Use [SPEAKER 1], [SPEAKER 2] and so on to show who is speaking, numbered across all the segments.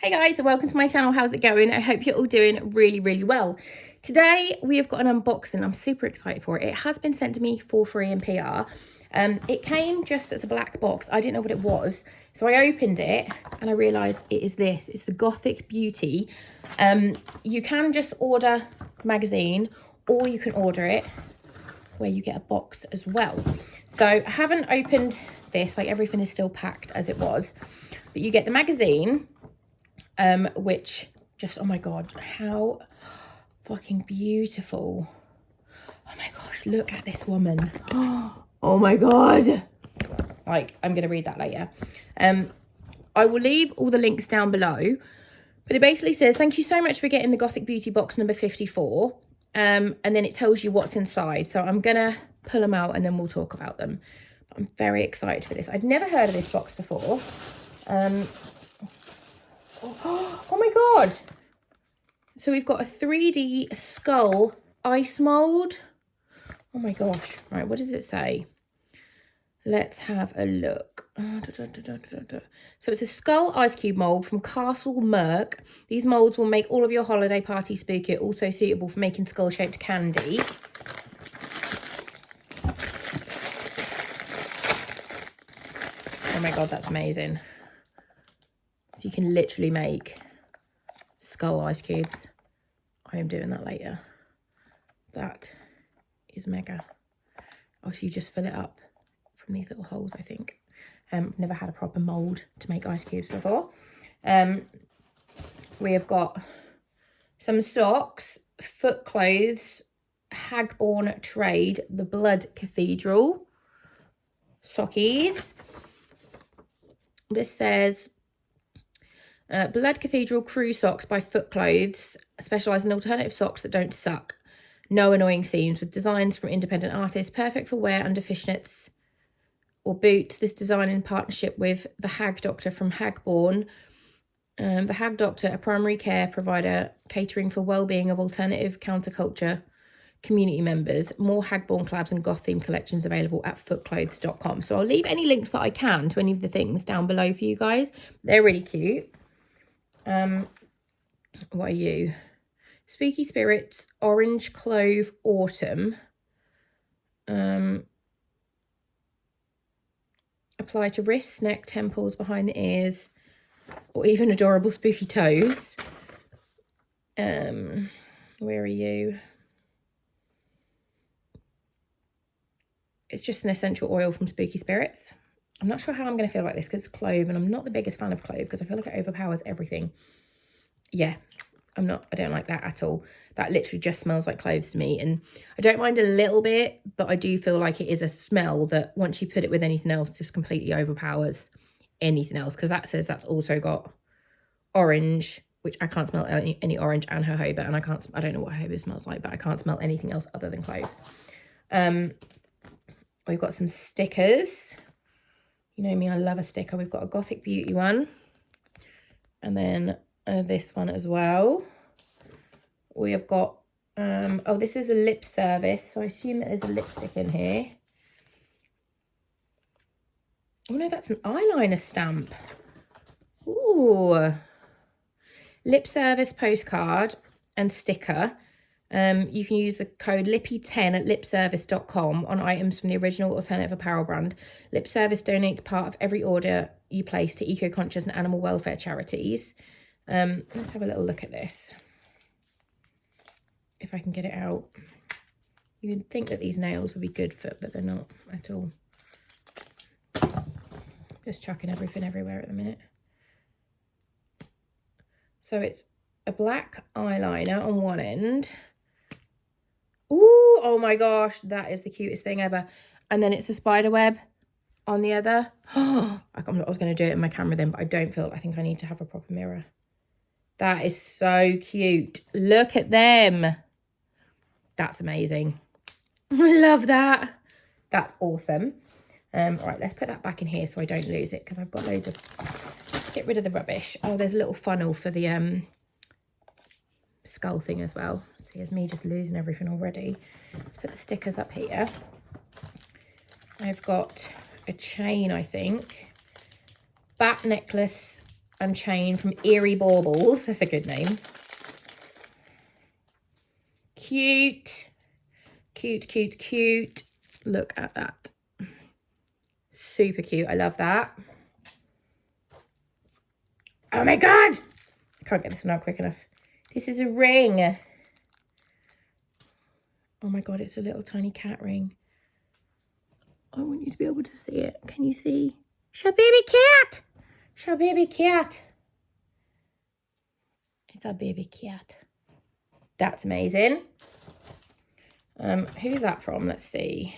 [SPEAKER 1] Hey guys, and welcome to my channel. How's it going? I hope you're all doing really well. Today we have got an unboxing. I'm super excited for it. It has been sent to me for free in PR. It came just as a black box. I didn't know what it was, so I opened it and I realized it is this. It's the Gothic Beauty. You can just order a magazine, or you can order it where you get a box as well. So I haven't opened this, like everything is still packed as it was, but you get the magazine, which just, oh my god, how fucking beautiful. Oh my gosh, look at this woman. Oh my god, like I'm gonna read that later. I will leave all the links down below, but it basically says thank you so much for getting the Gothic Beauty Box number 54, and then it tells you what's inside. So I'm gonna pull them out and then we'll talk about them. I'm very excited for this. I'd never heard of this box before. Oh my god, so we've got a 3D skull ice mold. Oh my gosh, right, what does it say? Let's have a look. So it's a skull ice cube mold from Castle Merc. These molds will make all of your holiday party spooky, also suitable for making skull shaped candy. Oh my god, that's amazing. So you can literally make skull ice cubes. I am doing that later. That is mega. Oh, so you just fill it up from these little holes, I think. I've never had a proper mould to make ice cubes before. We have got some socks, foot clothes, Hagborn Trade, the Blood Cathedral, sockies. This says Blood Cathedral Crew Socks by Foot Clothes, specialise in alternative socks that don't suck. No annoying seams, with designs from independent artists, perfect for wear under fishnets or boots. This design in partnership with the Hag Doctor from Hagborn. The Hag Doctor, a primary care provider catering for well-being of alternative counterculture community members. More Hagborn collabs and goth theme collections available at footclothes.com. So I'll leave any links that I can to any of the things down below for you guys. They're really cute. What are you? Spooky Spirits, Orange Clove Autumn. Apply to wrists, neck, temples, behind the ears, or even adorable spooky toes. Where are you? It's just an essential oil from Spooky Spirits. I'm not sure how I'm going to feel about this because it's clove, and I'm not the biggest fan of clove because I feel like it overpowers everything. Yeah, I don't like that at all. That literally just smells like cloves to me, and I don't mind a little bit, but I do feel like it is a smell that once you put it with anything else just completely overpowers anything else, because that says that's also got orange, which I can't smell any orange, and jojoba, and I don't know what jojoba smells like, but I can't smell anything else other than clove. We've got some stickers. You know me, I love a sticker. We've got a Gothic Beauty one, and then this one as well. We have got oh, this is a lip service, so I assume that there's a lipstick in here. Oh no, that's an eyeliner stamp. Ooh, lip service postcard and sticker. You can use the code Lippy10 at lipservice.com on items from the original alternative apparel brand. Lip Service donates part of every order you place to eco-conscious and animal welfare charities. Let's have a little look at this. If I can get it out. You would think that these nails would be good for, but they're not at all. Just chucking everything everywhere at the minute. So it's a black eyeliner on one end. Ooh, oh my gosh, that is the cutest thing ever. And then it's a spider web on the other. I was going to do it in my camera then, but I think I need to have a proper mirror. That is so cute. Look at them. That's amazing. I love that. That's awesome. Right, let's put that back in here so I don't lose it, because I've got loads of... Let's get rid of the rubbish. Oh, there's a little funnel for the skull thing as well. So here's me just losing everything already. Let's put the stickers up here. I've got a chain, I think. Bat necklace Unchained from Eerie Baubles. That's a good name. Cute. Cute, cute, cute. Look at that. Super cute. I love that. Oh my God. I can't get this one out quick enough. This is a ring. Oh my God, it's a little tiny cat ring. I want you to be able to see it. Can you see? It's baby cat. It's baby cat. It's a baby cat. That's amazing. Who's that from? Let's see.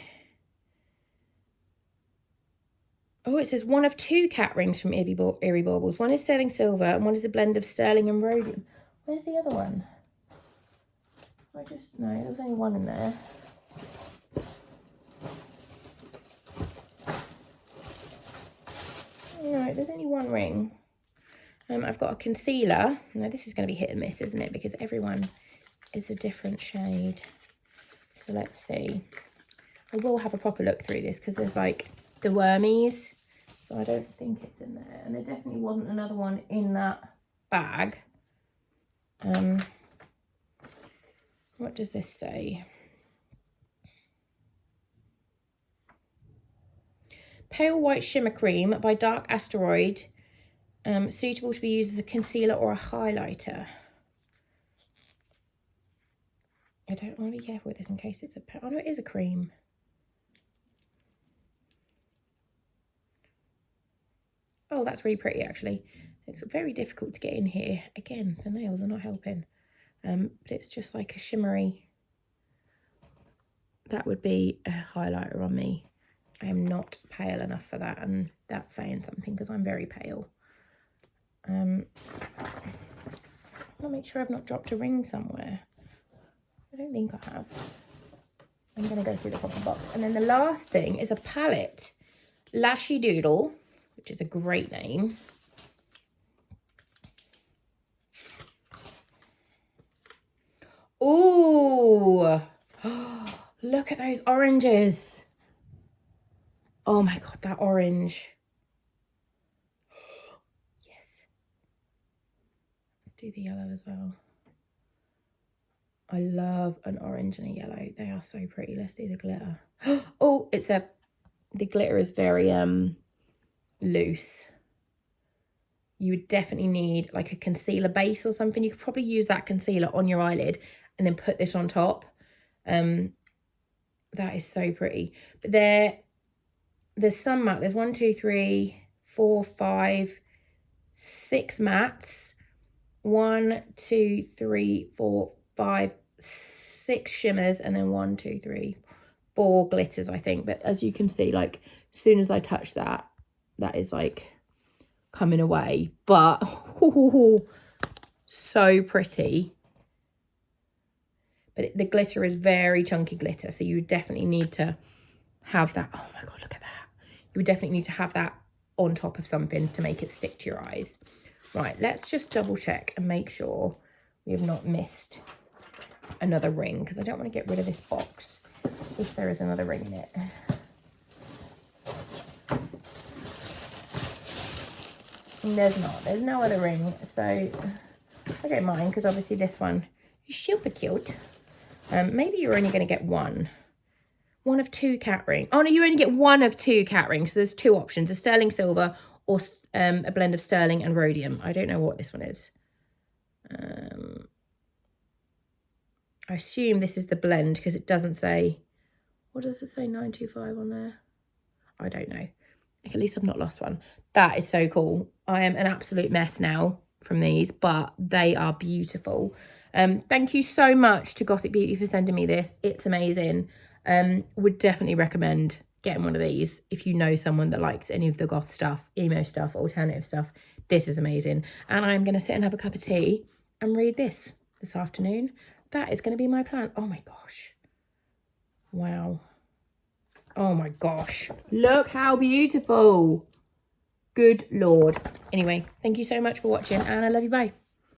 [SPEAKER 1] Oh, it says one of 2 cat rings from Eerie Baubles. One is sterling silver and one is a blend of sterling and rhodium. Where's the other one? No, there was only one in there. Alright, there's only one ring. I've got a concealer. Now this is going to be hit and miss, isn't it? Because everyone is a different shade. So let's see. I will have a proper look through this because there's like the wormies. So I don't think it's in there. And there definitely wasn't another one in that bag. What does this say? Pale White Shimmer Cream by Dark Asteroid. Suitable to be used as a concealer or a highlighter. I don't want to be careful with this in case it's a... Oh no, it is a cream. Oh, that's really pretty actually. It's very difficult to get in here. Again, the nails are not helping. But it's just like a shimmery... That would be a highlighter on me. I am not pale enough for that, and that's saying something because I'm very pale. I'll make sure I've not dropped a ring somewhere. I don't think I have. I'm going to go through the proper box. And then the last thing is a palette. Lashy Doodle, which is a great name. Ooh. Look at those oranges. Oh my God, that orange. Yes. Let's do the yellow as well. I love an orange and a yellow. They are so pretty. Let's do the glitter. Oh, the glitter is very loose. You would definitely need like a concealer base or something. You could probably use that concealer on your eyelid and then put this on top. That is so pretty. But there's some matte. There's 1, 2, 3, 4, 5, 6 mattes. 1, 2, 3, 4, 5, 6 shimmers, and then 1, 2, 3, 4 glitters, I think. But as you can see, like as soon as I touch that, that is like coming away. But so pretty. But the glitter is very chunky glitter, so you definitely need to have that. Oh my God, look at that. You would definitely need to have that on top of something to make it stick to your eyes. Right, let's just double check and make sure we have not missed another ring, because I don't want to get rid of this box if there is another ring in it. And there's not. There's no other ring, so I don't mind, because obviously this one is super cute. Maybe you're only going to get one of 2 cat rings. Oh no, you only get 1 of 2 cat rings. So there's 2 options: a sterling silver or a blend of sterling and rhodium. I don't know what this one is. I assume this is the blend because it doesn't say. What does it say? 925 on there. I don't know. At least I've not lost one. That is so cool. I am an absolute mess now from these, but they are beautiful. Thank you so much to Gothic Beauty for sending me this. It's amazing. Would definitely recommend getting one of these if you know someone that likes any of the goth stuff, emo stuff, alternative stuff. This is amazing. And I'm going to sit and have a cup of tea and read this afternoon. That is going to be my plan. Oh my gosh. Wow. Oh my gosh. Look how beautiful. Good Lord. Anyway, thank you so much for watching, and I love you. Bye.